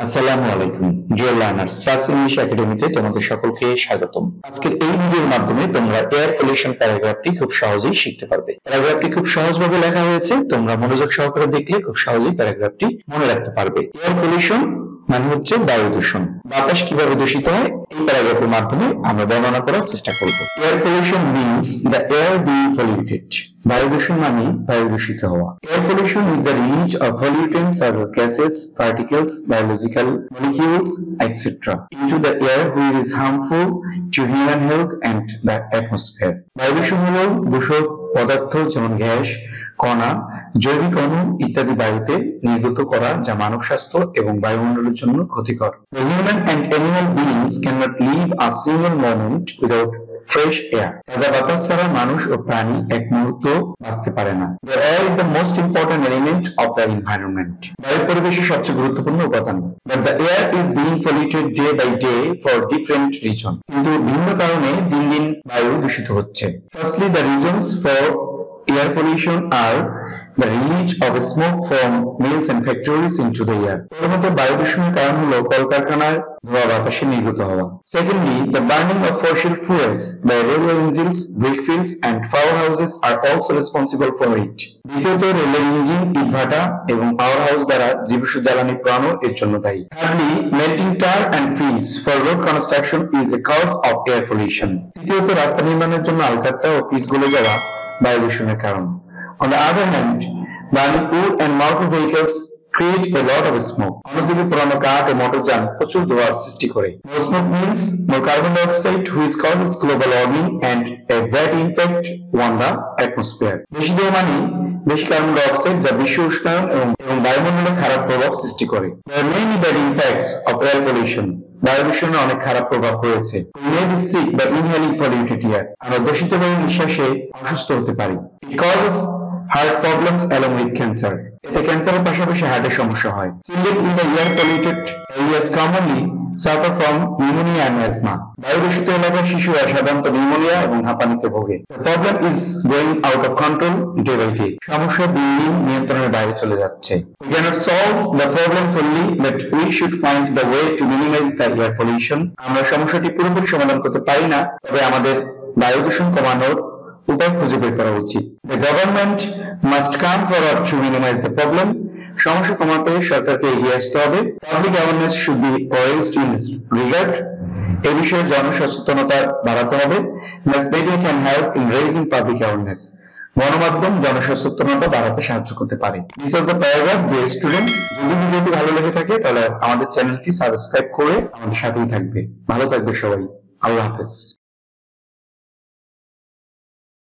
আসসালামু আলাইকুম dear learners, SAS English Academy তে তোমাদের সকলকে স্বাগতম। আজকের এই ভিডিওর মাধ্যমে তোমরা এয়ার পলিউশন প্যারাগ্রাফটি খুব সহজেই শিখতে পারবে। প্যারাগ্রাফটি খুব সহজভাবে লেখা হয়েছে, তোমরা মনোযোগ সহকারে দেখলে খুব সহজেই প্যারাগ্রাফটি মনে রাখতে পারবে। এয়ার পলিউশন মানে হচ্ছে বায়ু দূষণ। বাতাস কিভাবে দূষিত হয় এই প্যারাগ্রাফের মাধ্যমে আমরা বর্ণনা করার চেষ্টা করব। Air pollution means the air being polluted. বায়ু দূষণ মানে বায়ু দূষিত হওয়া। Air pollution is the release of pollutants such as gases, particles, biological molecules, etc. into the air which is harmful to human health and the atmosphere. বায়ু দূষণ হলো দূষক পদার্থ যেমন গ্যাস, কণা, জৈবিক অণু ইত্যাদি বায়ুতে নির্গত করা যা মানব স্বাস্থ্য এবং বায়ুমণ্ডলের জন্য ক্ষতিকর। The human and animal beings cannot live a single moment without fresh air. তাজা বাতাস ছাড়া মানুষ ও প্রাণী এক মুহূর্ত বাঁচতে পারে না। The air is the most important element of the environment. বায়ু পরিবেশের সবচেয়ে গুরুত্বপূর্ণ উপাদান। But the air is being polluted day by day for different reasons. কিন্তু ভিন্ন কারণে দিন দিন বায়ু দূষিত হচ্ছে। Firstly, the reasons for air pollution are the release of smoke from mills and factories into the air. প্রথমত বায়ু দূষণের কারণ হলো কলকারখানার ধোঁয়া বাতাসে নির্গত হওয়া। Secondly, the burning of fossil fuels by railway engines, brick fields and powerhouses are also responsible for it. দ্বিতীয়ত রেলের ইঞ্জিন, ইটভাটা এবং পাওয়ার হাউস দ্বারা জীবাশ্ম জ্বালানি পোড়ানো এর জন্য দায়ী। Thirdly, melting tar and fish for road construction is a cause of air pollution. তৃতীয়ত রাস্তা নির্মাণের জন্য আলকাতরা ও পিচ গলে যাওয়া বায়ু দূষণের কারণ। On the other hand, burning wood and motor vehicles create a lot of smoke. অন্যদিকে পুরানো কাঠ ও মোটরযান প্রচুর ধোঁয়ার সৃষ্টি করে। More smoke means more carbon dioxide which causes global warming and a bad impact on the atmosphere. বেশি ধোঁয়া মানে বেশি কার্বন ডাই অক্সাইড যা বিশ্ব উষ্ণায়ন এবং বায়ুমণ্ডলে খারাপ প্রভাব সৃষ্টি করে। There are many bad impacts of air pollution. বায়ু দূষণের অনেক খারাপ প্রভাব রয়েছে। We may be sick by inhaling polluted air. আমরা দূষিত বায়ু নিঃশ্বাসে অসুস্থ হতে পারি। It causes heart problems along with cancer. এতে ক্যান্সারের পাশাপাশি হার্টের সমস্যা হয়। Children in the air polluted areas commonly suffer from pneumonia and asthma. বায়ু দূষিত এলাকার শিশুরা সাধারণত নিউমোনিয়া এবং হাঁপানিতে ভোগে। The problem is going out of control day by day. সমস্যা দিন দিন নিয়ন্ত্রণের বাইরে চলে যাচ্ছে। We cannot solve the problem fully, but we should find the way to minimize the air pollution. আমরা সমস্যাটি পুরোপুরি সমাধান করতে পারি না, তবে আমাদের বায়ু দূষণ কমানোর উপায় খুঁজে বের করা উচিত। The government must come forward to minimize the problem. সমস্যা কমাতে সরকারকে এগিয়ে আসতে হবে। Public awareness should be raised in this regard. এই বিষয়ে জনসচেতনতা বাড়াতে হবে। Mass media can help in raising public awareness. গণমাধ্যম জনসচেতনতা বাড়াতে সাহায্য করতে পারে। This is the paragraph, dear student. যদি ভিডিওটি ভালো লেগে থাকে তাহলে আমাদের চ্যানেলটি সাবস্ক্রাইব করে আমাদের সাথেই থাকবে। ভালো থাকবে সবাই। আল্লাহ হাফেজ।